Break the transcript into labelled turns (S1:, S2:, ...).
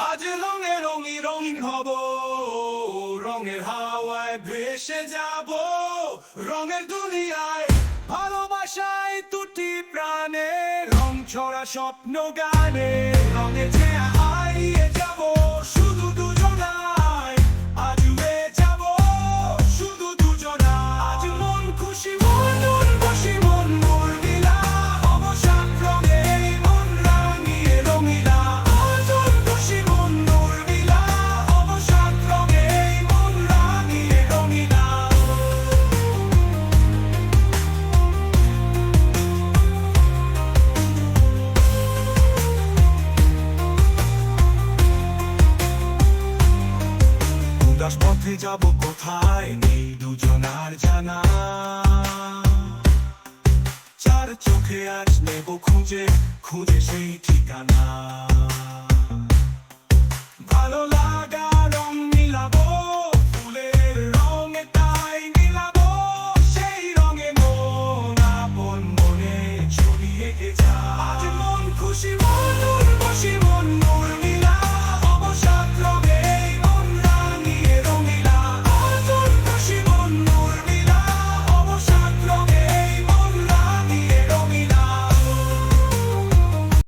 S1: আজ রঙে রঙিন রঙিন হব, রঙের হাওয়ায় ভেসে যাব, রঙের দুনিয়ায় ভালোবাসায় দুটি প্রাণে, রং ছড়া স্বপ্ন গানে, রঙে যে হারিয়ে যাব শুধু দুজনায়, আজ উড়ে যাব শুধু দুজনায়। আজ মন খুশি মন খুশি মন উর্মিলা, হব সাত রঙে এই মন রাঙিয়ে রঙিলা। আজ মন খুশি মন উর্মিলা, হব সাত রঙে এই মন রাঙিয়ে রঙিলা। উদাস পথে যাব কোথায় নেই দুজনার জানা, চার চোখে আজ নেব খুঁজে খুঁজে সেই ঠিকানা। ভালো